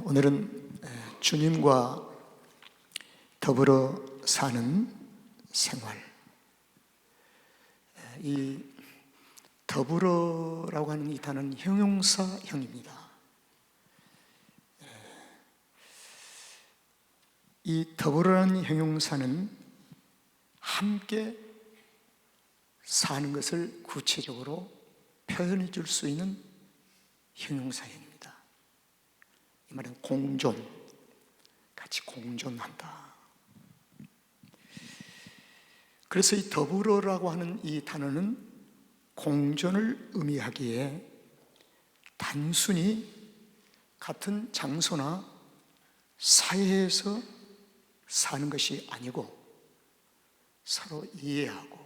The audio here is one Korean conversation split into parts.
오늘은 주님과 더불어 사는 생활, 이 더불어라고 하는 이 단어는 형용사형입니다. 이 더불어라는 형용사는 함께 사는 것을 구체적으로 표현해 줄 수 있는 형용사형입니다. 이 말은 공존, 같이 공존한다. 그래서 이 더불어라고 하는 이 단어는 공존을 의미하기에 단순히 같은 장소나 사회에서 사는 것이 아니고 서로 이해하고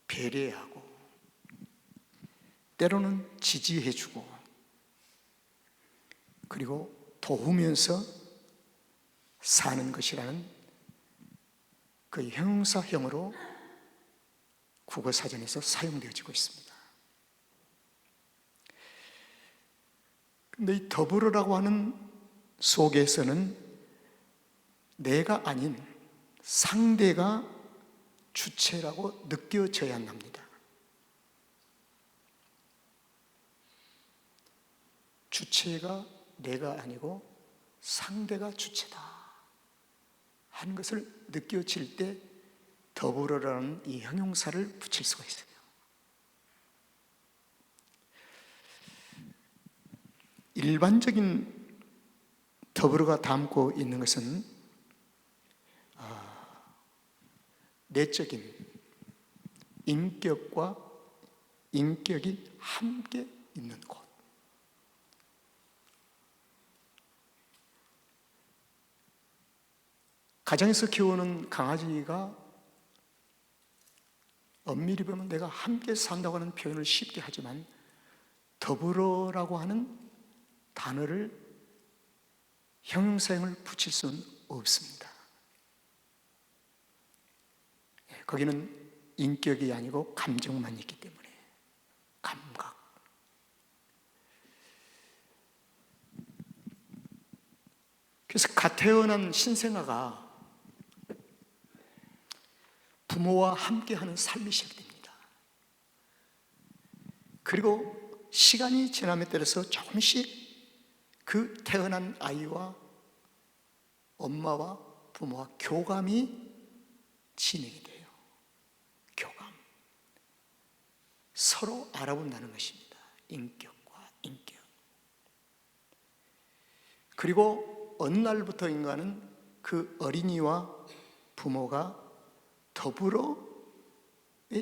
배려하고 때로는 지지해주고 그리고 도우면서 사는 것이라는 그 형용사형으로 국어사전에서 사용되어지고 있습니다. 그런데 이 더불어라고 하는 속에서는 내가 아닌 상대가 주체라고 느껴져야 합니다. 주체가 내가 아니고 상대가 주체다 하는 것을 느껴질 때 더불어라는 이 형용사를 붙일 수가 있어요. 일반적인 더불어가 담고 있는 것은 내적인 인격과 인격이 함께 있는 곳, 가정에서 키우는 강아지가 엄밀히 보면 내가 함께 산다고 하는 표현을 쉽게 하지만 더불어라고 하는 단어를 형용사형을 붙일 수는 없습니다. 거기는 인격이 아니고 감정만 있기 때문에 감각. 그래서 갓 태어난 신생아가 부모와 함께하는 삶이 시작됩니다. 그리고 시간이 지남에 따라서 조금씩 그 태어난 아이와 엄마와 부모와 교감이 진행이 돼요. 교감. 서로 알아본다는 것입니다. 인격과 인격. 그리고 어느 날부터인가는 그 어린이와 부모가 더불어의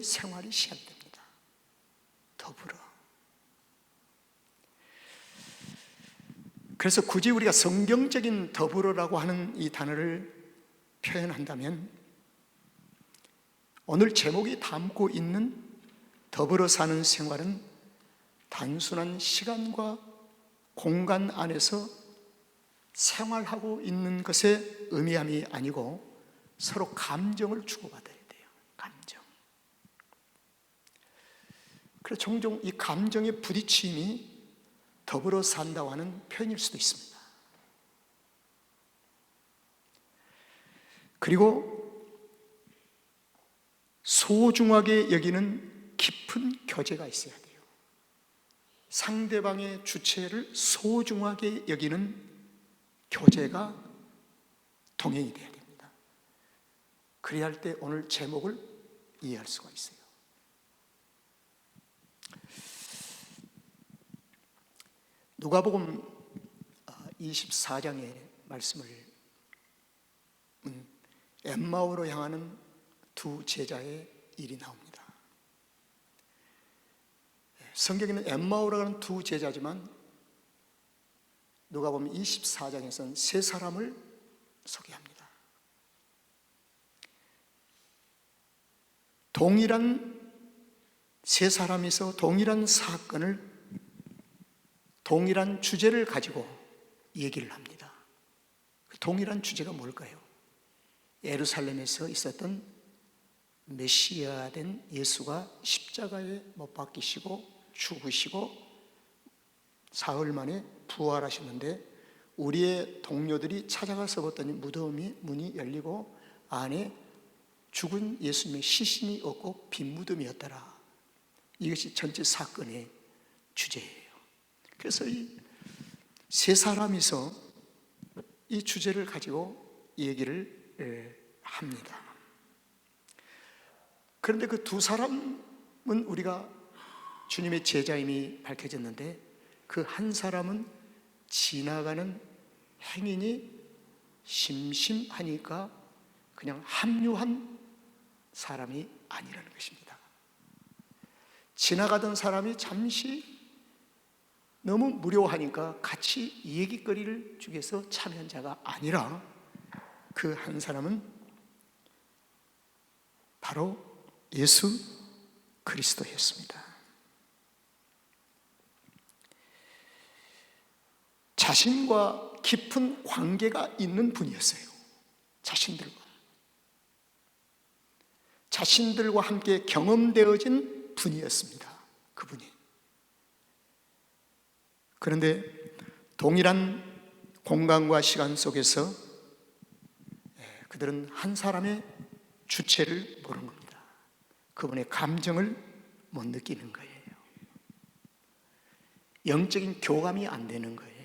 생활이 시작됩니다. 더불어. 그래서 굳이 우리가 성경적인 더불어라고 하는 이 단어를 표현한다면 오늘 제목이 담고 있는 더불어 사는 생활은 단순한 시간과 공간 안에서 생활하고 있는 것의 의미함이 아니고 서로 감정을 주고받아야 돼요. 감정. 그래서 종종 이 감정의 부딪힘이 더불어 산다고 하는 표현일 수도 있습니다. 그리고 소중하게 여기는 깊은 교제가 있어야 돼요. 상대방의 주체를 소중하게 여기는 교제가 동행이 돼야 됩니다. 그래야 할 때 오늘 제목을 이해할 수가 있어요. 누가복음 24장의 말씀을 엠마오로 향하는 두 제자의 일이 나옵니다. 성경에는 엠마오로 가는 두 제자지만 누가복음 24장에서는 세 사람을 소개합니다. 동일한 세 사람이서 동일한 사건을 동일한 주제를 가지고 얘기를 합니다. 동일한 주제가 뭘까요? 예루살렘에서 있었던 메시아된 예수가 십자가에 못 박히시고 죽으시고 사흘 만에 부활하셨는데 우리의 동료들이 찾아가서 봤더니 무덤이 문이 열리고 안에 죽은 예수님의 시신이 없고 빈 무덤이었더라. 이것이 전체 사건의 주제예요. 그래서 이 세 사람이서 이 주제를 가지고 얘기를 합니다. 그런데 그 두 사람은 우리가 주님의 제자임이 밝혀졌는데 그 한 사람은 지나가는 행인이 심심하니까 그냥 합류한 사람이 아니라는 것입니다. 지나가던 사람이 잠시 너무 무료하니까 같이 얘기거리를 주기 위해서 참여한 자가 아니라 그 한 사람은 바로 예수 그리스도였습니다. 자신과 깊은 관계가 있는 분이었어요. 자신들과 함께 경험되어진 분이었습니다. 그분이. 그런데 동일한 공간과 시간 속에서 그들은 한 사람의 주체를 모르는 겁니다. 그분의 감정을 못 느끼는 거예요. 영적인 교감이 안 되는 거예요.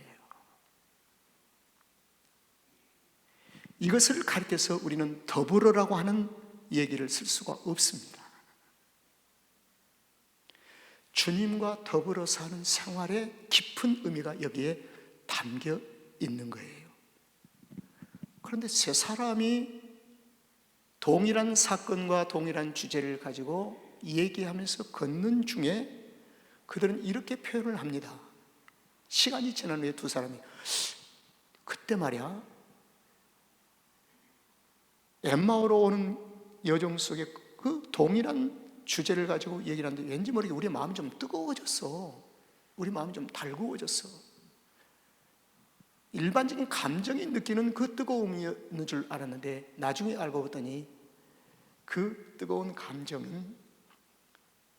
이것을 가리켜서 우리는 더불어라고 하는 얘기를 쓸 수가 없습니다. 주님과 더불어 사는 생활에 깊은 의미가 여기에 담겨 있는 거예요. 그런데 세 사람이 동일한 사건과 동일한 주제를 가지고 얘기하면서 걷는 중에 그들은 이렇게 표현을 합니다. 시간이 지난 후에 두 사람이 그때 말이야 엠마오로 오는 여정 속에 그 동일한 주제를 가지고 얘기를 하는데 왠지 모르게 우리 마음이 좀 뜨거워졌어. 우리 마음이 좀 달구어졌어. 일반적인 감정이 느끼는 그 뜨거움이었는 줄 알았는데 나중에 알고 봤더니 그 뜨거운 감정은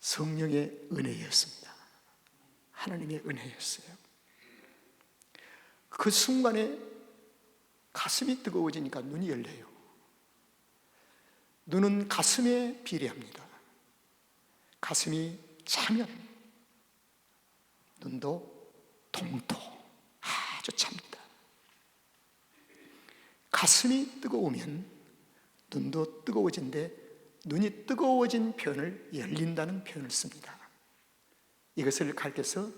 성령의 은혜였습니다. 하나님의 은혜였어요. 그 순간에 가슴이 뜨거워지니까 눈이 열려요. 눈은 가슴에 비례합니다. 가슴이 차면 눈도 동토 아주 찹니다. 가슴이 뜨거우면 눈도 뜨거워진데 눈이 뜨거워진 표현을 열린다는 표현을 씁니다. 이것을 가리켜서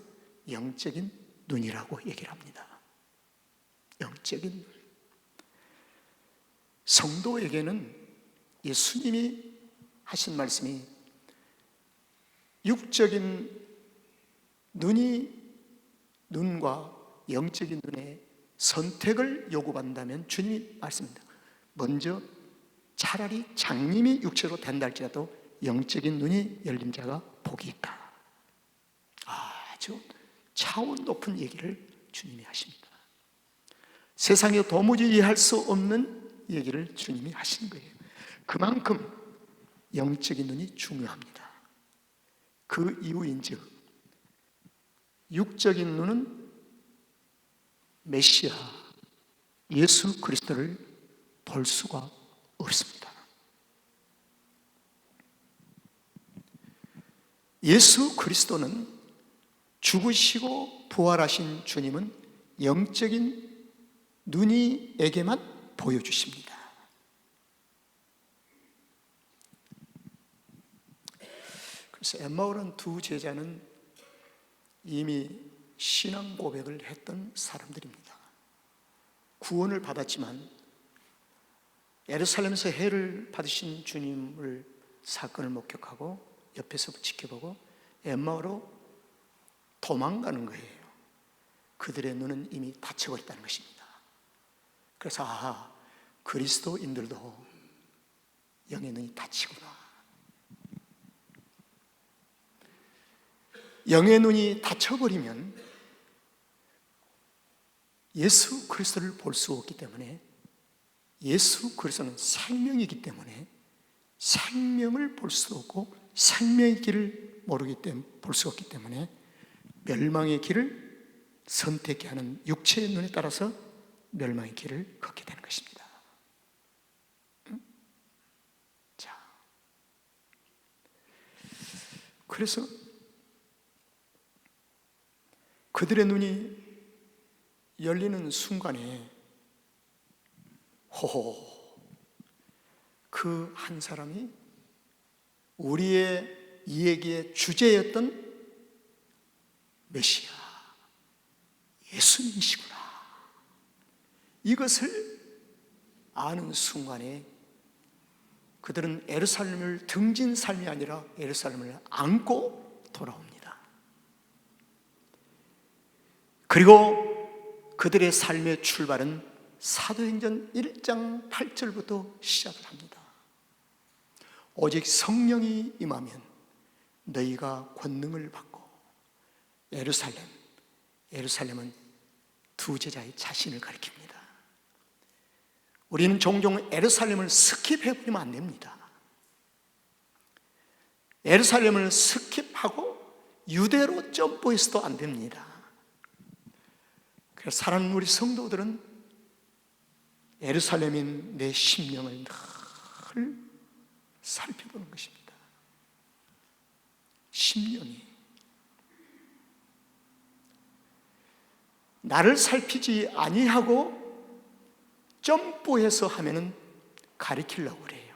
영적인 눈이라고 얘기를 합니다. 영적인 눈. 성도에게는 예수님이 하신 말씀이 육적인 눈과 영적인 눈의 선택을 요구한다면 주님이 말씀합니다. 먼저 차라리 장님이 육체로 된다 할지라도 영적인 눈이 열린 자가 복이 있다. 아주 차원 높은 얘기를 주님이 하십니다. 세상에 도무지 이해할 수 없는 얘기를 주님이 하시는 거예요. 그만큼 영적인 눈이 중요합니다. 그 이유인즉 육적인 눈은 메시아 예수 그리스도를 볼 수가 없습니다. 예수 그리스도는 죽으시고 부활하신 주님은 영적인 눈이에게만 보여주십니다. 그래서 엠마오는 두 제자는 이미 신앙 고백을 했던 사람들입니다. 구원을 받았지만 예루살렘에서 해를 받으신 주님을 사건을 목격하고 옆에서 지켜보고 엠마오로 도망가는 거예요. 그들의 눈은 이미 닫혀버렸다는 것입니다. 그래서 그리스도인들도 영의 눈이 닫히구나. 영의 눈이 닫혀버리면 예수 그리스도를 볼 수 없기 때문에 예수 그리스도는 생명이기 때문에 생명을 볼 수 없고 생명의 길을 모르기 때문에 볼 수 없기 때문에 멸망의 길을 선택해야 하는 육체의 눈에 따라서 멸망의 길을 걷게 되는 것입니다. 자, 그래서 그들의 눈이 열리는 순간에 그 한 사람이 우리의 이야기의 주제였던 메시아 예수님이시구나, 이것을 아는 순간에 그들은 예루살렘을 등진 삶이 아니라 예루살렘을 안고 돌아옵니다. 그리고 그들의 삶의 출발은 사도행전 1장 8절부터 시작을 합니다. 오직 성령이 임하면 너희가 권능을 받고, 예루살렘은 두 제자의 자신을 가리킵니다. 우리는 종종 예루살렘을 스킵해버리면 안 됩니다. 예루살렘을 스킵하고 유대로 점프해서도 안 됩니다. 그래서 사랑하는 우리 성도들은 예루살렘인 내 심령을 늘 살펴보는 것입니다. 심령이 나를 살피지 아니하고 점프해서 하면은 가리키려고 그래요.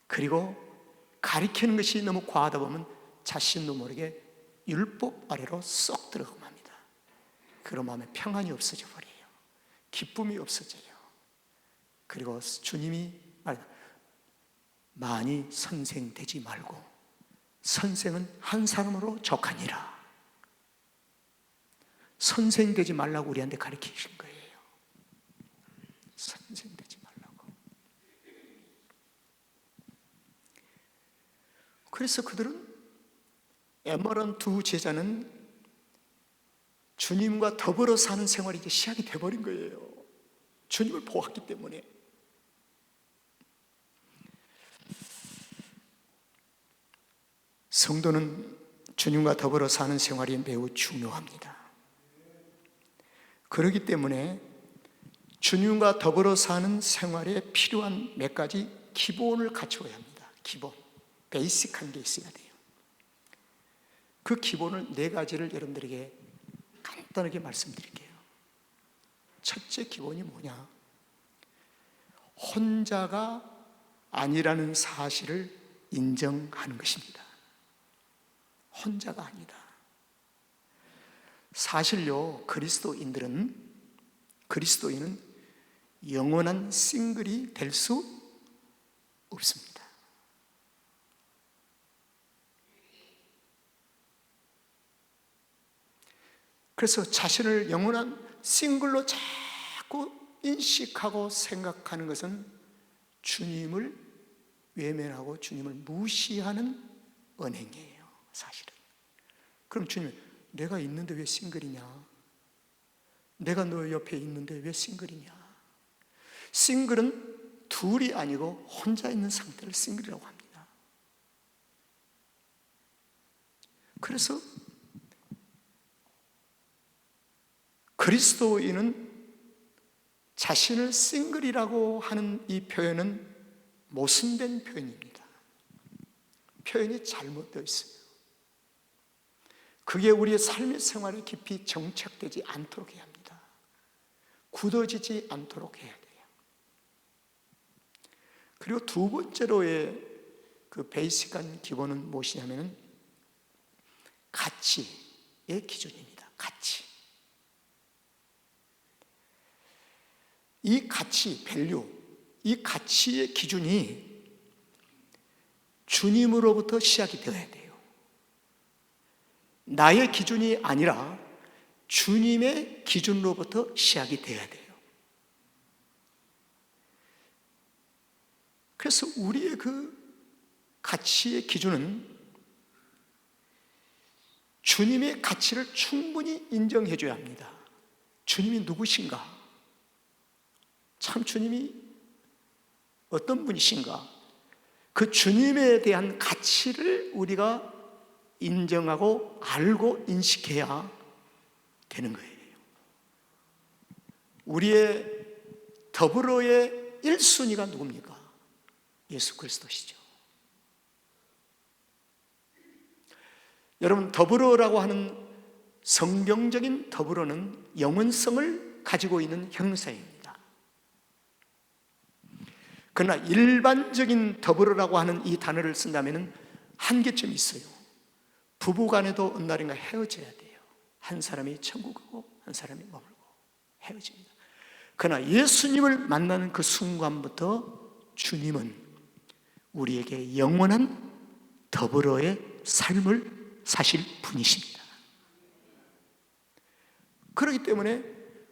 그리고 가리키는 것이 너무 과하다 보면 자신도 모르게 율법 아래로 쏙 들어가고 맙니다. 그럼 마음에 평안이 없어져 버려요. 기쁨이 없어져요. 그리고 주님이 많이 선생되지 말고 선생은 한 사람으로 족하니라. 선생되지 말라고 우리한테 가르치신 거예요. 선생되지 말라고. 그래서 그들은, 에머런 두 제자는 주님과 더불어 사는 생활이 이제 시작이 돼버린 거예요. 주님을 보았기 때문에. 성도는 주님과 더불어 사는 생활이 매우 중요합니다. 그렇기 때문에 주님과 더불어 사는 생활에 필요한 몇 가지 기본을 갖추어야 합니다. 기본, 베이직한 게 있어야 돼요. 그 기본을 네 가지를 여러분들에게 간단하게 말씀드릴게요. 첫째 기본이 뭐냐? 혼자가 아니라는 사실을 인정하는 것입니다. 혼자가 아니다. 사실요, 그리스도인은 영원한 싱글이 될 수 없습니다. 그래서 자신을 영원한 싱글로 자꾸 인식하고 생각하는 것은 주님을 외면하고 주님을 무시하는 언행이에요, 사실은. 그럼 주님, 내가 있는데 왜 싱글이냐? 내가 너 옆에 있는데 왜 싱글이냐? 싱글은 둘이 아니고 혼자 있는 상태를 싱글이라고 합니다. 그래서 그리스도인은 자신을 싱글이라고 하는 이 표현은 모순된 표현입니다. 표현이 잘못되어 있어요. 그게 우리의 삶의 생활에 깊이 정착되지 않도록 해야 합니다. 굳어지지 않도록 해야 돼요. 그리고 두 번째로의 그 베이직한 기본은 무엇이냐면 가치의 기준입니다. 가치. 이 가치, 밸류, 이 가치의 기준이 주님으로부터 시작이 되어야 돼요. 나의 기준이 아니라 주님의 기준으로부터 시작이 되어야 돼요. 그래서 우리의 그 가치의 기준은 주님의 가치를 충분히 인정해 줘야 합니다. 주님이 누구신가? 참 주님이 어떤 분이신가? 그 주님에 대한 가치를 우리가 인정하고 알고 인식해야 되는 거예요. 우리의 더불어의 1순위가 누굽니까? 예수 그리스도시죠. 여러분, 더불어라고 하는 성경적인 더불어는 영원성을 가지고 있는 형용사입니다. 그러나 일반적인 더불어라고 하는 이 단어를 쓴다면 한계점이 있어요. 부부간에도 어느 날인가 헤어져야 돼요. 한 사람이 천국 가고 한 사람이 머물고 헤어집니다. 그러나 예수님을 만나는 그 순간부터 주님은 우리에게 영원한 더불어의 삶을 사실 분이십니다. 그렇기 때문에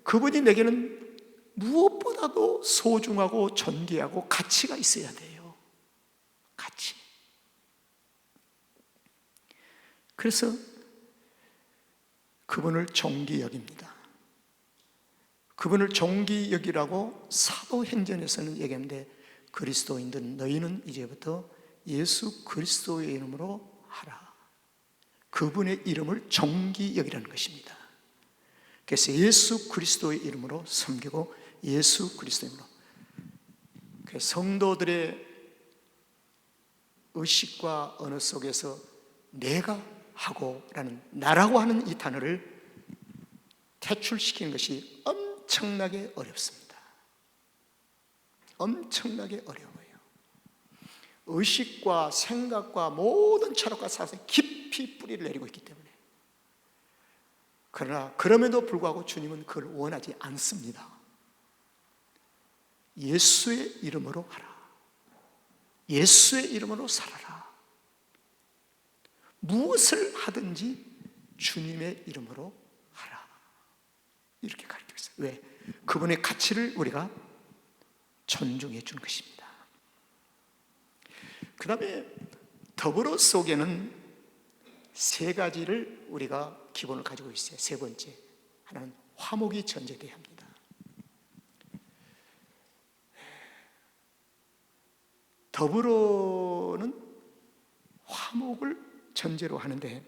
그분이 내게는 무엇보다도 소중하고 존귀하고 가치가 있어야 돼요. 가치. 그래서 그분을 존귀 여깁니다. 그분을 존귀 여기라고 사도행전에서는 얘기하는데, 그리스도인들 너희는 이제부터 예수 그리스도의 이름으로 하라. 그분의 이름을 존귀 여기라는 것입니다. 그래서 예수 그리스도의 이름으로 섬기고 예수 그리스도의 이름으로, 성도들의 의식과 언어 속에서 내가 하고 라는, 나라고 하는 이 단어를 퇴출시키는 것이 엄청나게 어렵습니다. 엄청나게 어려워요. 의식과 생각과 모든 철학과 사상에 깊이 뿌리를 내리고 있기 때문에. 그러나 그럼에도 불구하고 주님은 그걸 원하지 않습니다. 예수의 이름으로 하라. 예수의 이름으로 살아라. 무엇을 하든지 주님의 이름으로 하라. 이렇게 가르치고 있어요. 왜? 그분의 가치를 우리가 존중해 주는 것입니다. 그 다음에 더불어 속에는 세 가지를 우리가 기본을 가지고 있어요. 세 번째, 하나는 화목이 전제되어야 합니다. 더불어는 화목을 전제로 하는데,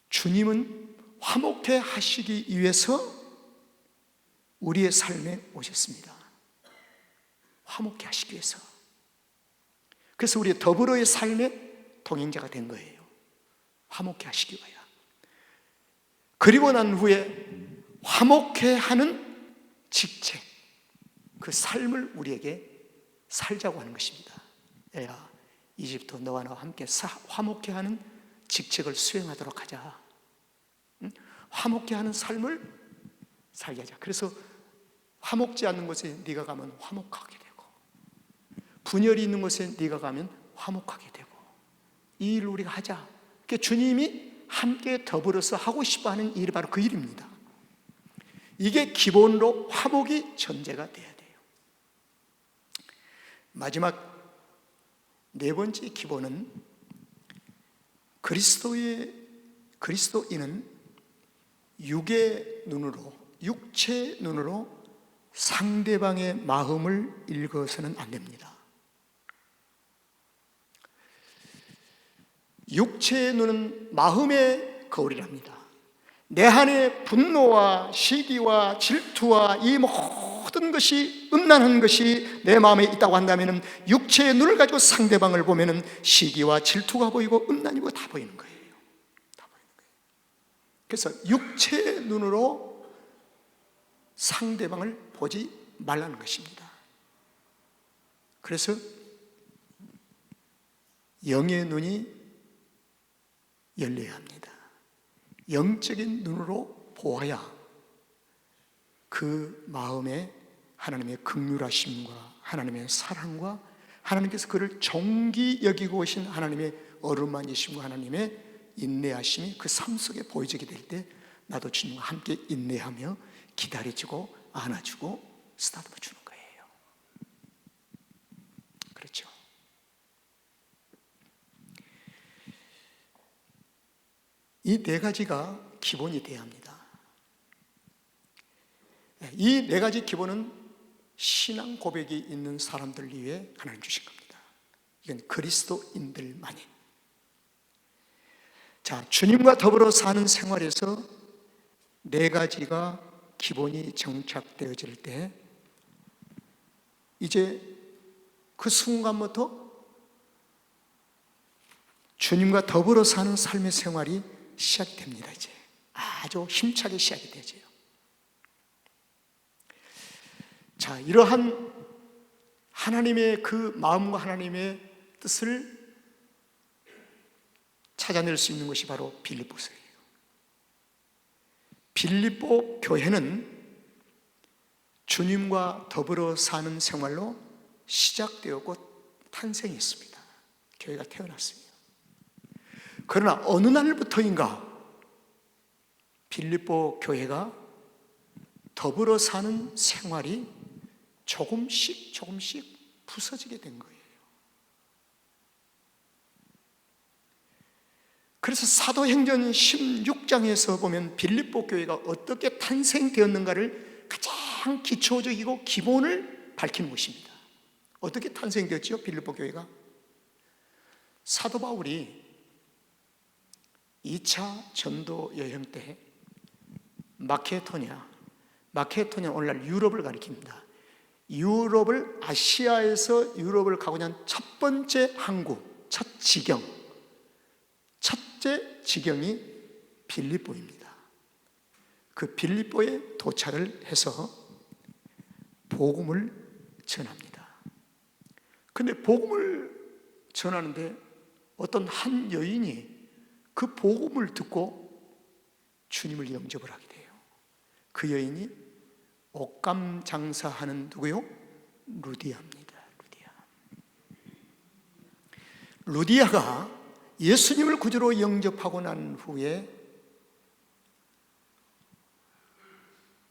주님은 화목해 하시기 위해서 우리의 삶에 오셨습니다. 화목해 하시기 위해서. 그래서 우리의 더불어의 삶의 동행자가 된 거예요. 화목해 하시기 위하여. 그리고 난 후에 화목해 하는 직책, 그 삶을 우리에게 살자고 하는 것입니다. 야, 이제부터 너와 나와 함께 화목해 하는 직책을 수행하도록 하자. 화목해 하는 삶을 살게 하자. 그래서 화목지 않는 곳에 네가 가면 화목하게 되고, 분열이 있는 곳에 네가 가면 화목하게 되고, 이 일을 우리가 하자. 그러니까 주님이 함께 더불어서 하고 싶어하는 일이 바로 그 일입니다. 이게 기본으로 화목이 전제가 돼야 돼요. 마지막 네 번째 기본은, 그리스도인은 육의 눈으로, 육체의 눈으로 상대방의 마음을 읽어서는 안 됩니다. 육체의 눈은 마음의 거울이랍니다. 내 안에 분노와 시기와 질투와 이 모든 것이, 음란한 것이 내 마음에 있다고 한다면 육체의 눈을 가지고 상대방을 보면 시기와 질투가 보이고 음란이 보이고 다 보이는 거예요. 다 보이는 거예요. 그래서 육체의 눈으로 상대방을 보지 말라는 것입니다. 그래서 영의 눈이 열려야 합니다. 영적인 눈으로 보아야 그 마음에 하나님의 긍휼하심과 하나님의 사랑과 하나님께서 그를 존귀 여기고 계신 하나님의 어루만이심과 하나님의 인내하심이 그 삶 속에 보여지게 될 때, 나도 주님과 함께 인내하며 기다려주고 안아주고 쓰다듬어 주는 거예요. 그렇죠? 이 네 가지가 기본이 되어야 합니다. 이 네 가지 기본은 신앙 고백이 있는 사람들 위해 하나님 주신 겁니다. 이건 그리스도인들만이. 자, 주님과 더불어 사는 생활에서 네 가지가 기본이 정착되어질 때 이제 그 순간부터 주님과 더불어 사는 삶의 생활이 시작이 됩니다. 이제 아주 힘차게 시작이 되죠. 자, 이러한 하나님의 그 마음과 하나님의 뜻을 찾아낼 수 있는 것이 바로 빌립보서예요. 빌립보 교회는 주님과 더불어 사는 생활로 시작되었고 탄생했습니다. 교회가 태어났습니다. 그러나 어느 날부터인가 빌립보 교회가 더불어 사는 생활이 조금씩 부서지게 된 거예요. 그래서 사도행전 16장에서 보면 빌립보 교회가 어떻게 탄생되었는가를 가장 기초적이고 기본을 밝히는 것입니다. 어떻게 탄생되었죠? 빌립보 교회가 사도 바울이 2차 전도 여행 때 마케도니아 오늘날 유럽을 가리킵니다. 유럽을 아시아에서 유럽을 가고자 한 첫 번째 항구, 첫째 지경이 빌립보입니다. 그 빌립보에 도착을 해서 복음을 전합니다. 그런데 복음을 전하는데 어떤 한 여인이 그 복음을 듣고 주님을 영접을 하게 돼요. 그 여인이 옷감 장사하는 누구요? 루디아입니다. 루디아가 예수님을 구주로 영접하고 난 후에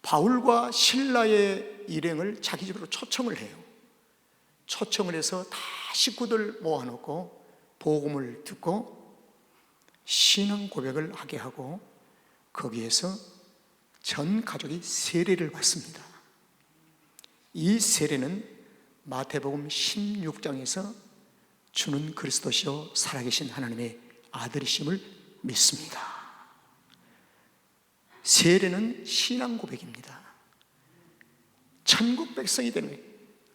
바울과 실라의 일행을 자기 집으로 초청을 해요. 초청을 해서 다 식구들 모아놓고 복음을 듣고 신앙 고백을 하게 하고 거기에서 전 가족이 세례를 받습니다. 이 세례는 마태복음 16장에서 주는 그리스도시요 살아계신 하나님의 아들이심을 믿습니다. 세례는 신앙 고백입니다. 천국 백성이 되는 거예요.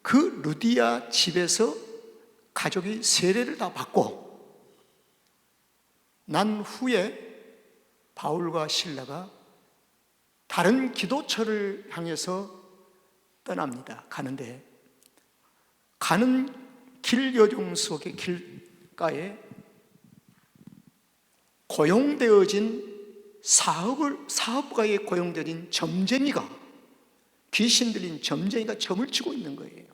그 루디아 집에서 가족이 세례를 다 받고 난 후에 바울과 실라가 다른 기도처를 향해서 떠납니다. 가는데 가는 길 여정 속의 길가에 고용되어진 사업가에 고용되어진 점쟁이가, 귀신 들린 점쟁이가 점을 치고 있는 거예요.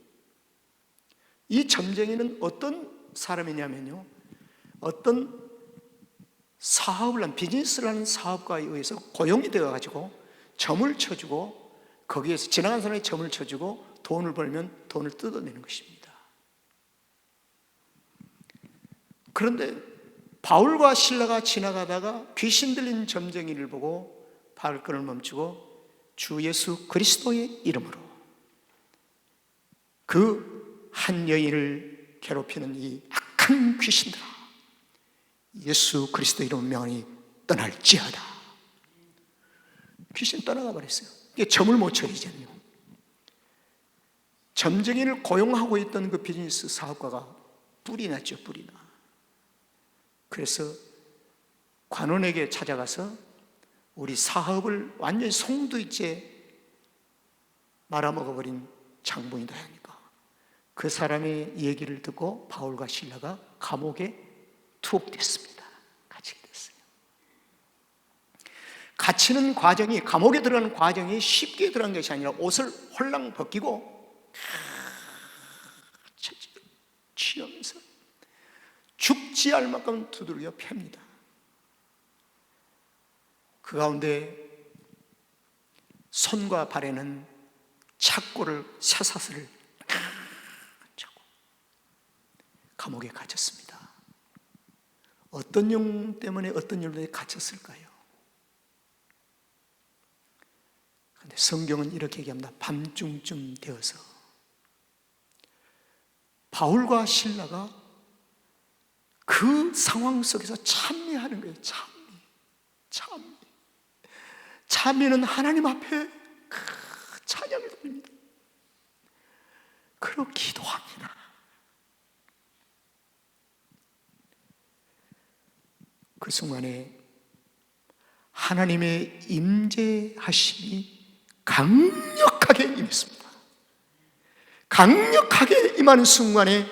이 점쟁이는 어떤 사람이냐면요, 어떤 사업을 한 비즈니스를 하는 사업가에 의해서 고용이 되어가지고 점을 쳐주고 거기에서 지나간 사람이 점을 쳐주고 돈을 벌면 돈을 뜯어내는 것입니다. 그런데 바울과 실라가 지나가다가 귀신 들린 점쟁이를 보고 발걸음을 멈추고 주 예수 그리스도의 이름으로 그 한 여인을 괴롭히는 이 악한 귀신들아, 예수 그리스도 이름 명하니 떠날지어다. 귀신 떠나가 버렸어요. 이게 점을 못 쳐리잖아요. 점쟁이를 고용하고 있던 그 비즈니스 사업가가 뿔이 났죠. 뿔이 나. 그래서 관원에게 찾아가서 우리 사업을 완전히 송두리째 말아먹어버린 장본이다 하니까 그 사람의 얘기를 듣고 바울과 실라가 감옥에 투옥됐습니다. 갇히게 됐어요. 갇히는 과정이, 감옥에 들어가는 과정이 쉽게 들어간 것이 아니라 옷을 홀랑 벗기고 취하면서 죽지 않을 만큼 두들겨 팹니다. 그 가운데 손과 발에는 착고를, 쇠사슬을 차고 감옥에 갇혔습니다. 어떤 영 때문에, 어떤 일로 갇혔을까요? 그런데 성경은 이렇게 얘기합니다. 밤중쯤 되어서 바울과 실라가 그 상황 속에서 찬미하는 거예요. 찬미. 찬미는 하나님 앞에 찬양을 드립니다. 그리고 기도합니다. 그 순간에 하나님의 임재하심이 강력하게 임했습니다. 강력하게 임하는 순간에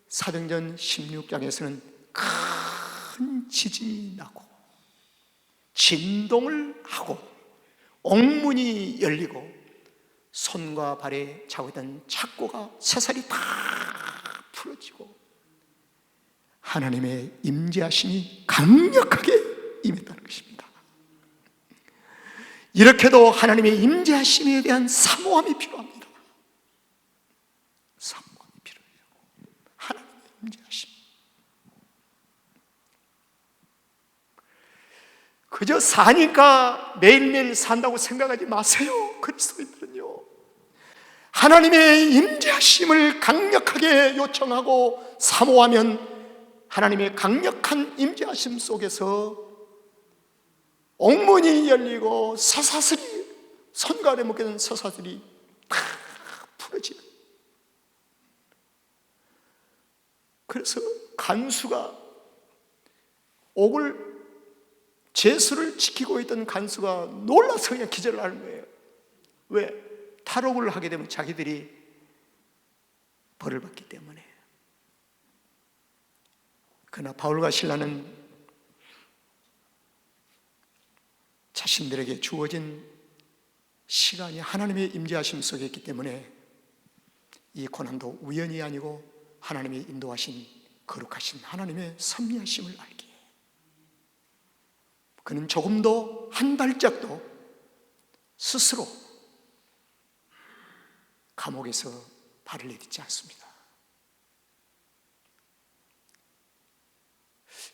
사도행전 16장에서는 큰 지진이 나고 진동을 하고 옥문이 열리고 손과 발에 차고 있던 착고가 새살이 다 풀어지고 하나님의 임재하심이 강력하게 임했다는 것입니다. 이렇게도 하나님의 임재하심에 대한 사모함이 필요합니다. 사모함이 필요해요. 하나님의 임재하심. 그저 사니까 매일매일 산다고 생각하지 마세요. 그리스도인들은요, 하나님의 임재하심을 강력하게 요청하고 사모하면 하나님의 강력한 임재하심 속에서 옥문이 열리고 쇠사슬이, 손과 발에 묶여있는 쇠사슬이 다 풀어지는. 그래서 간수가 옥을, 제수를 지키고 있던 간수가 놀라서 그냥 기절을 하는 거예요. 왜? 탈옥을 하게 되면 자기들이 벌을 받기 때문에. 그러나 바울과 실라는 자신들에게 주어진 시간이 하나님의 임재하심 속에 있기 때문에 이 고난도 우연이 아니고 하나님의 인도하신 거룩하신 하나님의 섭리하심을 알기에 그는 조금도 한 발짝도 스스로 감옥에서 발을 내딛지 않습니다.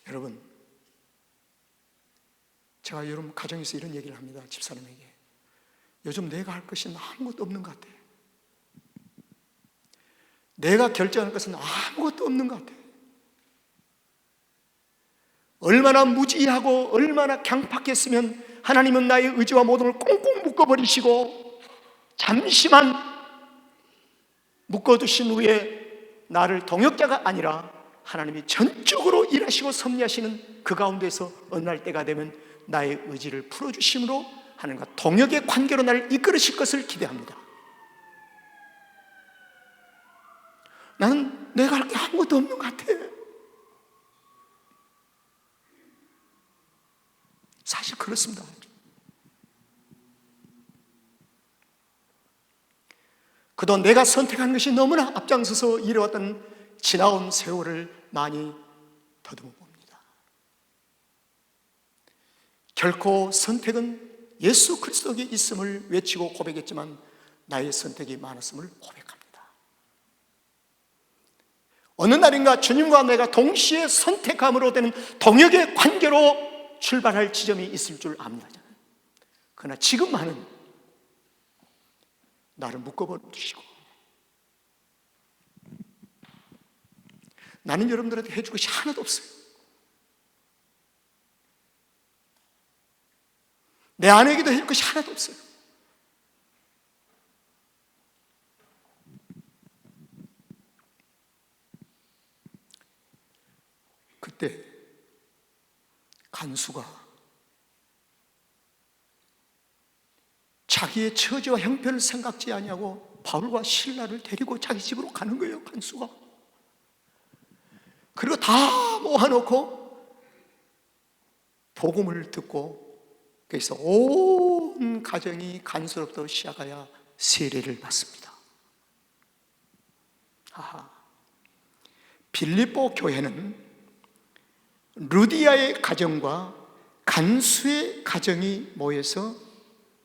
여러분, 제가 여러분 가정에서 이런 얘기를 합니다. 집사람에게. 요즘 내가 할 것이 아무것도 없는 것 같아. 내가 결정할 것은 아무것도 없는 것 같아. 얼마나 무지하고 얼마나 강팍했으면 하나님은 나의 의지와 모든 걸 꽁꽁 묶어버리시고 잠시만 묶어두신 후에 나를 동역자가 아니라 하나님이 전적으로 일하시고 섭리하시는 그 가운데서 어느 날 때가 되면 나의 의지를 풀어주심으로 하나님과 동역의 관계로 나를 이끌으실 것을 기대합니다. 나는 내가 할 게 아무것도 없는 것 같아. 사실 그렇습니다. 그동안 내가 선택한 것이 너무나 앞장서서 이뤄왔던 지나온 세월을 많이 더듬어 봅니다. 결코 선택은 예수 그리스도에 있음을 외치고 고백했지만 나의 선택이 많았음을 고백합니다. 어느 날인가 주님과 내가 동시에 선택함으로 되는 동역의 관계로 출발할 지점이 있을 줄 압니다. 그러나 지금만은 나를 묶어버리시고 나는 여러분들한테 해줄 것이 하나도 없어요. 내 아내에게도 해줄 것이 하나도 없어요. 그때 간수가 자기의 처지와 형편을 생각지 아니하고 바울과 실라를 데리고 자기 집으로 가는 거예요. 간수가. 그리고 다 모아놓고 복음을 듣고 그래서 온 가정이 간수로부터 시작하여 세례를 받습니다. 빌립보 교회는 루디아의 가정과 간수의 가정이 모여서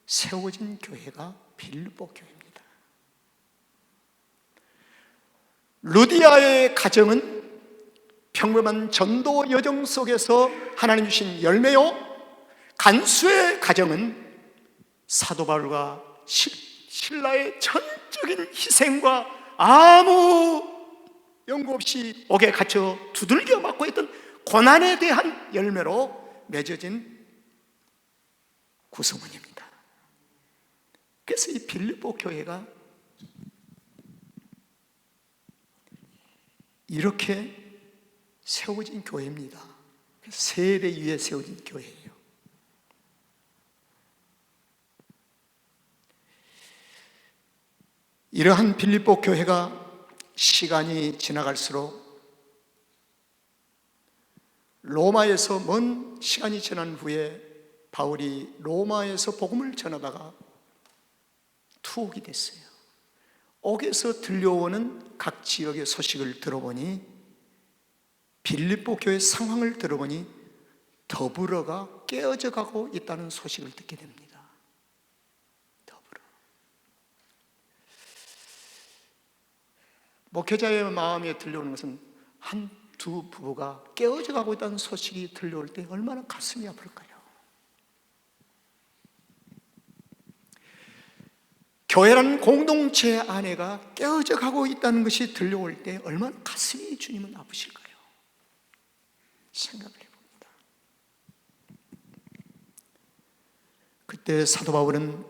세워진 교회가 빌립보 교회입니다. 루디아의 가정은 평범한 전도 여정 속에서 하나님 주신 열매요, 간수의 가정은 사도 바울과 실라의 전적인 희생과 아무 연고 없이 옥에 갇혀 두들겨 맞고 있던 고난에 대한 열매로 맺어진 구성원입니다. 그래서 이 빌립보 교회가 이렇게 세워진 교회입니다. 세대 위에 세워진 교회예요. 이러한 빌립보 교회가 시간이 지나갈수록 로마에서 먼 시간이 지난 후에 바울이 로마에서 복음을 전하다가 투옥이 됐어요. 옥에서 들려오는 각 지역의 소식을 들어보니, 빌립보 교회 상황을 들어보니 더불어가 깨어져 가고 있다는 소식을 듣게 됩니다. 더불어. 목회자의 마음에 들려오는 것은 두 부부가 깨어져 가고 있다는 소식이 들려올 때 얼마나 가슴이 아플까요? 교회라는 공동체 안에가 깨어져 가고 있다는 것이 들려올 때 얼마나 가슴이 주님은 아프실까요? 생각을 해봅니다. 그때 사도 바울은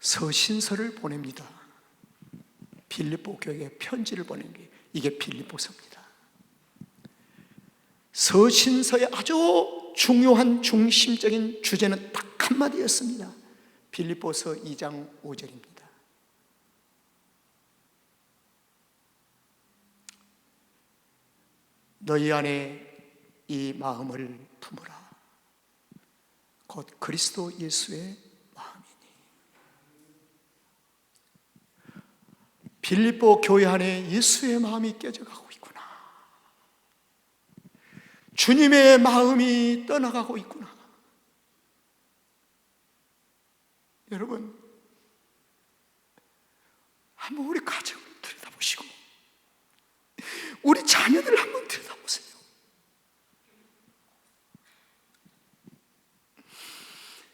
서신서를 보냅니다. 빌립보 교회에 편지를 보낸 게 이게 빌립보서입니다. 서신서의 아주 중요한 중심적인 주제는 딱 한마디였습니다. 빌립보서 2장 5절입니다. 너희 안에 이 마음을 품으라. 곧 그리스도 예수의 마음이니. 빌립보 교회 안에 예수의 마음이 깨져가고 있구나. 주님의 마음이 떠나가고 있구나. 여러분, 한번 우리 가정을 들여다보시고 우리 자녀들을 한번 들여다보세요.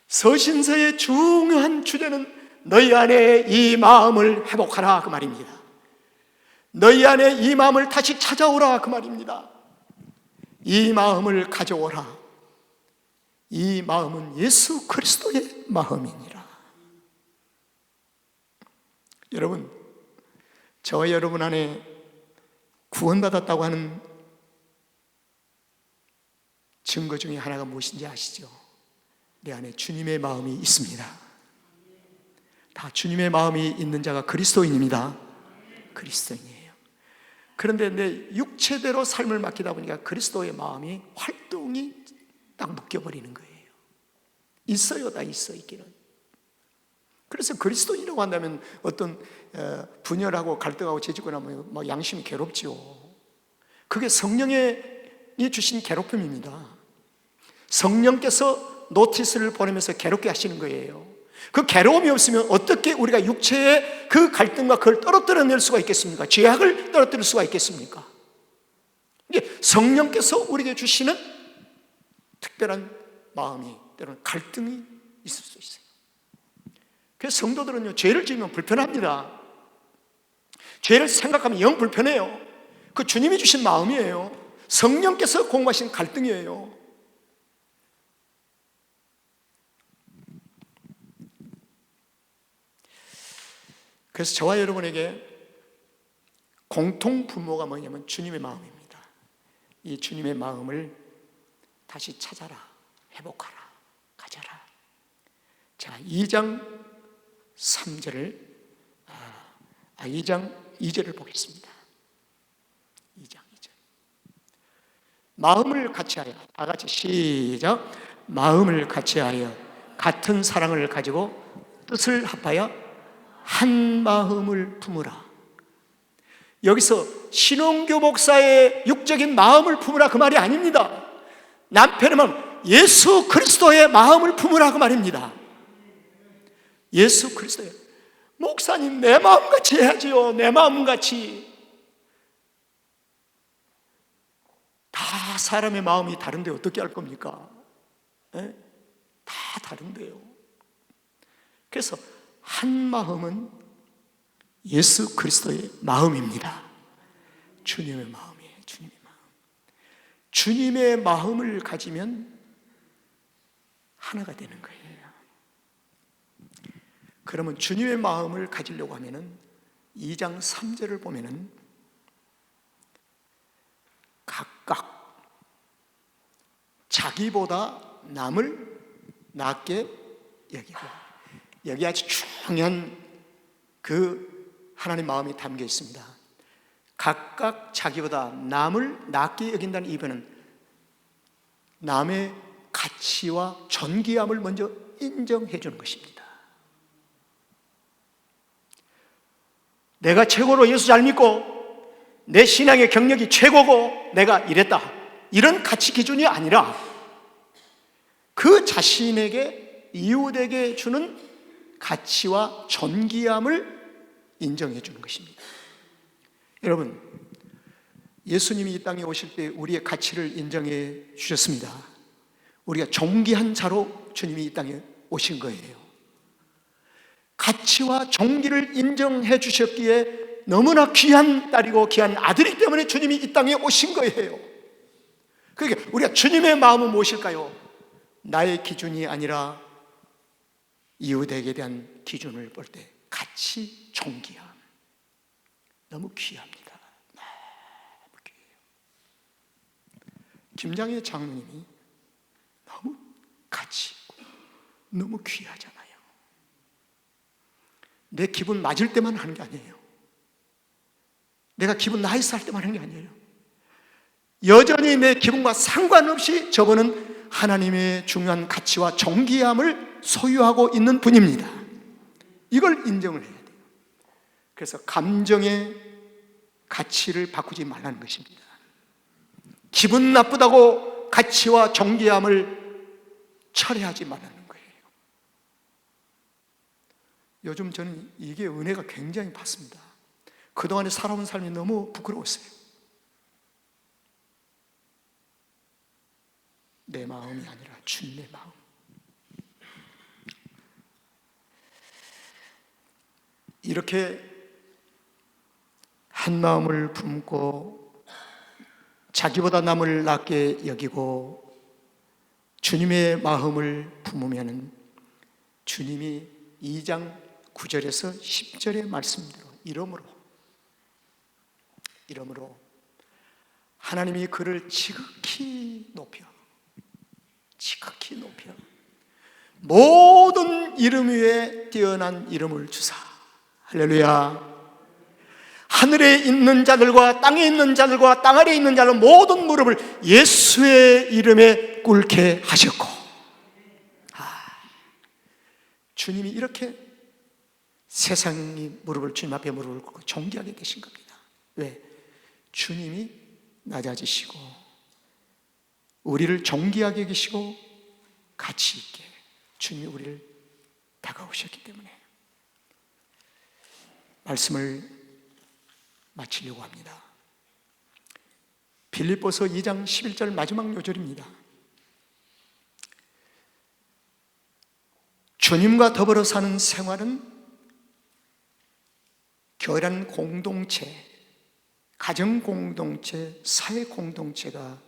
서신서의 중요한 주제는 너희 안에 이 마음을 회복하라 그 말입니다. 너희 안에 이 마음을 다시 찾아오라 그 말입니다. 이 마음을 가져오라. 이 마음은 예수 그리스도의 마음이니라. 여러분, 저와 여러분 안에 구원받았다고 하는 증거 중에 하나가 무엇인지 아시죠? 내 안에 주님의 마음이 있습니다. 다 주님의 마음이 있는 자가 그리스도인입니다. 그리스도인이에요. 그런데 내 육체대로 삶을 맡기다 보니까 그리스도의 마음이 활동이 딱 묶여버리는 거예요. 있어요, 다 있어 있기는. 그래서 그리스도인이라고 한다면 어떤 분열하고 갈등하고 재짓거나 뭐 양심이 괴롭지요. 그게 성령이 주신 괴롭힘입니다. 성령께서 노티스를 보내면서 괴롭게 하시는 거예요. 그 괴로움이 없으면 어떻게 우리가 육체의 그 갈등과 그걸 떨어뜨려낼 수가 있겠습니까? 죄악을 떨어뜨릴 수가 있겠습니까? 이게 성령께서 우리에게 주시는 특별한 마음이, 때로는 갈등이 있을 수 있어요. 그래서 성도들은요, 죄를 지으면 불편합니다. 죄를 생각하면 영 불편해요. 그 주님이 주신 마음이에요. 성령께서 공부하신 갈등이에요. 그래서 저와 여러분에게 공통 분모가 뭐냐면 주님의 마음입니다. 이 주님의 마음을 다시 찾아라, 회복하라, 가져라. 자, 2장 3절을 2장 2절을 보겠습니다. 2장 2절. 마음을 같이하여, 다 같이 시작. 마음을 같이하여 같은 사랑을 가지고 뜻을 합하여 한 마음을 품으라. 여기서 신홍교 목사의 육적인 마음을 품으라 그 말이 아닙니다. 남편의 마음, 예수 그리스도의 마음을 품으라 그 말입니다. 예수 그리스도의. 목사님, 내 마음같이 해야지요. 내 마음같이. 다 사람의 마음이 다른데 어떻게 할 겁니까? 네? 다 다른데요. 그래서 한 마음은 예수 그리스도의 마음입니다. 주님의 마음이에요. 주님의 마음. 주님의 마음을 가지면 하나가 되는 거예요. 그러면 주님의 마음을 가지려고 하면은 2장 3절을 보면은 각각 자기보다 남을 낮게 여기고, 여기 아주 중요한 그 하나님 마음이 담겨 있습니다. 각각 자기보다 남을 낮게 여긴다는 이유는 남의 가치와 존귀함을 먼저 인정해 주는 것입니다. 내가 최고로 예수 잘 믿고 내 신앙의 경력이 최고고 내가 이랬다, 이런 가치 기준이 아니라 그 자신에게 이웃에게 주는 가치와 존귀함을 인정해 주는 것입니다. 여러분, 예수님이 이 땅에 오실 때 우리의 가치를 인정해 주셨습니다. 우리가 존귀한 자로 주님이 이 땅에 오신 거예요. 가치와 존귀를 인정해 주셨기에 너무나 귀한 딸이고 귀한 아들이기 때문에 주님이 이 땅에 오신 거예요. 그러니까 우리가 주님의 마음은 무엇일까요? 나의 기준이 아니라 이웃에게 대한 기준을 볼 때 가치, 존귀함, 너무 귀합니다. 너무 귀해요. 김장의 장로님이 너무 가치 있고 너무 귀하잖아요. 내 기분 맞을 때만 하는 게 아니에요. 내가 기분 나이스 할 때만 하는 게 아니에요. 여전히 내 기분과 상관없이 저분은 하나님의 중요한 가치와 존귀함을 소유하고 있는 분입니다. 이걸 인정을 해야 돼요. 그래서 감정의 가치를 바꾸지 말라는 것입니다. 기분 나쁘다고 가치와 존귀함을 철회하지 말라는 거예요. 요즘 저는 이게 은혜가 굉장히 받습니다. 그동안에 살아온 삶이 너무 부끄러웠어요. 내 마음이 아니라 주님의 마음. 이렇게 한 마음을 품고 자기보다 남을 낮게 여기고 주님의 마음을 품으면 주님이 2장 9절에서 10절의 말씀대로 이러므로 하나님이 그를 지극히 높여 모든 이름 위에 뛰어난 이름을 주사, 할렐루야. 하늘에 있는 자들과 땅에 있는 자들과 땅 아래에 있는 자들 모든 무릎을 예수의 이름에 꿇게 하셨고, 주님이 이렇게 세상이 무릎을, 주님 앞에 무릎을 꿇고 존귀하게 되신 겁니다. 왜? 주님이 낮아지시고 우리를 존귀하게 여기시고 가치 있게 주님이 우리를 다가오셨기 때문에 말씀을 마치려고 합니다. 빌립보서 2장 11절 마지막 요절입니다. 주님과 더불어 사는 생활은 교회라는 공동체, 가정 공동체, 사회 공동체가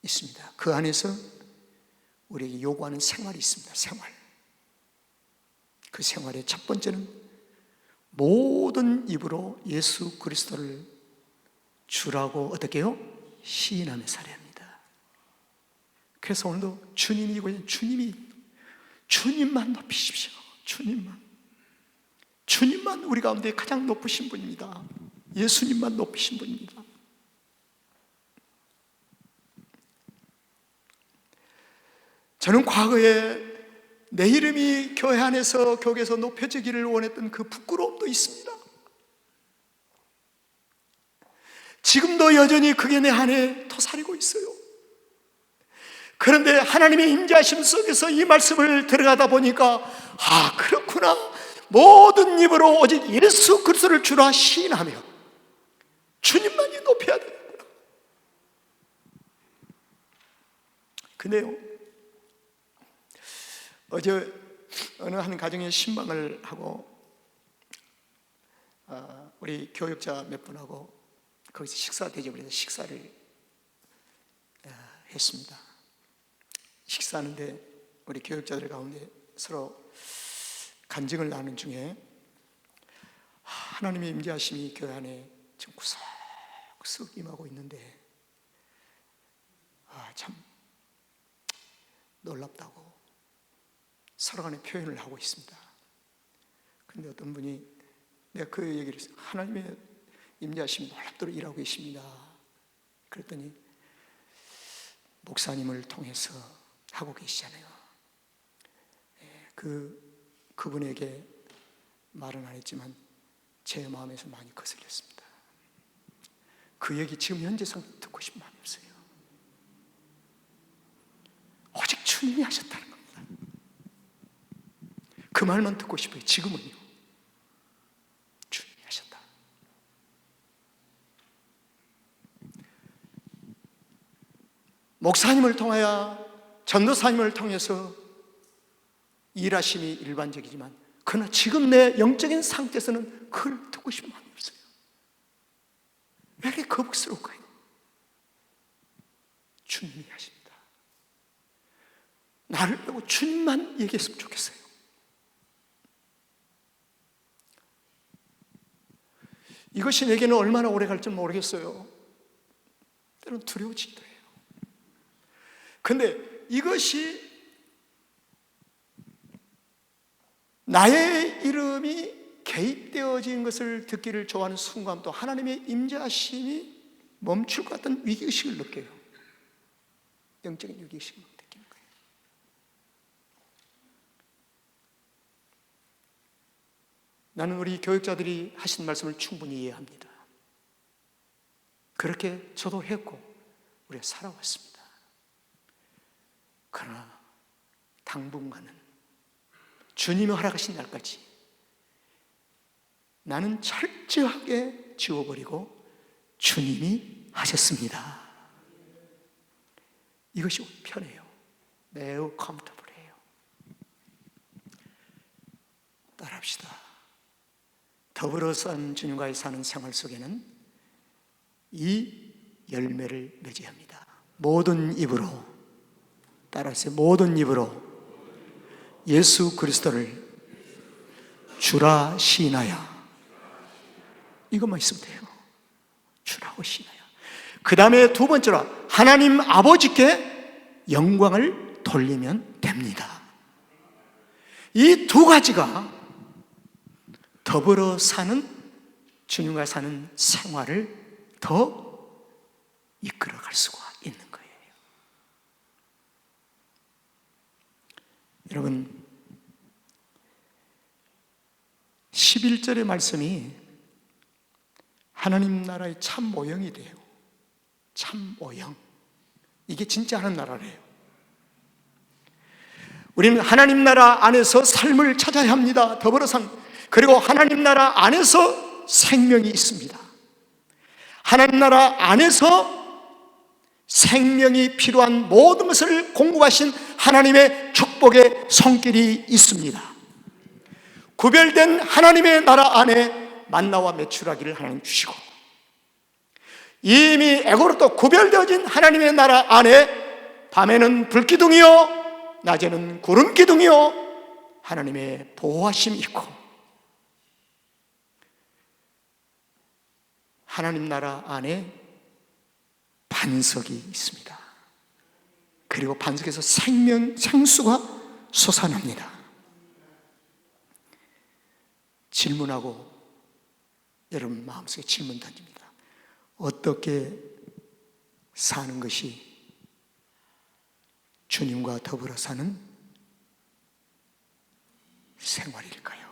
있습니다. 그 안에서 우리에게 요구하는 생활이 있습니다. 생활. 그 생활의 첫 번째는 모든 입으로 예수 그리스도를 주라고 어떻게 해요? 시인하며 살아야 합니다. 그래서 오늘도 주님이고 주님만 높이십시오. 주님만 우리 가운데 가장 높으신 분입니다. 예수님만 높이신 분입니다. 저는 과거에 내 이름이 교회 안에서 교회에서 높여지기를 원했던 그 부끄러움도 있습니다. 지금도 여전히 그게 내 안에 토사리고 있어요. 그런데 하나님의 임재하심 속에서 이 말씀을 들어가다 보니까 그렇구나, 모든 입으로 오직 예수 그리스도를 주라 시인하며 주님만이 높여야 되는구나. 근데요, 어제 어느 한 가정에 신방을 하고 우리 교육자 몇 분하고 거기서 식사 대접을 해서 식사를 했습니다. 식사하는데 우리 교육자들 가운데 서로 간증을 나누는 중에 하나님의 임재하심이 교회 안에 지금 구석구석 임하고 있는데 참 놀랍다고 서로 간에 표현을 하고 있습니다. 그런데 어떤 분이 내가 그 얘기를 했어요. 하나님의 임재하심이 놀랍도록 일하고 계십니다. 그랬더니 목사님을 통해서 하고 계시잖아요. 그분에게 말은 안 했지만 제 마음에서 많이 거슬렸습니다. 그 얘기 지금 현재 상태 듣고 싶은 마음이 없어요. 오직 주님이 하셨다는 겁니다. 그 말만 듣고 싶어요. 지금은요. 주님이 하셨다. 목사님을 통하여 전도사님을 통해서 일하심이 일반적이지만 그러나 지금 내 영적인 상태에서는 그걸 듣고 싶은 마음이 없어요. 왜 이렇게 거북스러울까요? 주님이 하십니다. 나를 빼고 주님만 얘기했으면 좋겠어요. 이것이 내게는 얼마나 오래 갈지 모르겠어요. 때로는 두려워지기도 해요. 그런데 이것이 나의 이름이 개입되어진 것을 듣기를 좋아하는 순간 또 하나님의 임재하심이 멈출 것 같은 위기의식을 느껴요. 영적인 위기의식을 느끼는 거예요. 나는 우리 교육자들이 하신 말씀을 충분히 이해합니다. 그렇게 저도 했고 우리가 살아왔습니다. 그러나 당분간은 주님이 허락하신 날까지 나는 철저하게 지워버리고 주님이 하셨습니다. 이것이 편해요. 매우 컴포터블해요. 따라합시다. 더불어 산 주님과의 사는 생활 속에는 이 열매를 맺어야 합니다. 모든 입으로 따라하세요. 모든 입으로 예수 그리스도를 주라 시인하여. 이것만 있으면 돼요. 주라고 시인하여. 그 다음에 두 번째로 하나님 아버지께 영광을 돌리면 됩니다. 이 두 가지가 더불어 사는 주님과 사는 생활을 더 이끌어갈 수가 있는 거예요. 여러분 11절의 말씀이 하나님 나라의 참 모형이 돼요. 참 모형. 이게 진짜 하나님 나라래요. 우리는 하나님 나라 안에서 삶을 찾아야 합니다. 더불어 산. 그리고 하나님 나라 안에서 생명이 있습니다. 하나님 나라 안에서 생명이 필요한 모든 것을 공급하신 하나님의 축복의 손길이 있습니다. 구별된 하나님의 나라 안에 만나와 메추라기를 하나님 주시고 이미 애고로부터 구별되어진 하나님의 나라 안에 밤에는 불기둥이요 낮에는 구름기둥이요 하나님의 보호하심이 있고 하나님 나라 안에 반석이 있습니다. 그리고 반석에서 생수가 솟아납니다. 질문하고 여러분 마음속에 질문 던집니다. 어떻게 사는 것이 주님과 더불어 사는 생활일까요?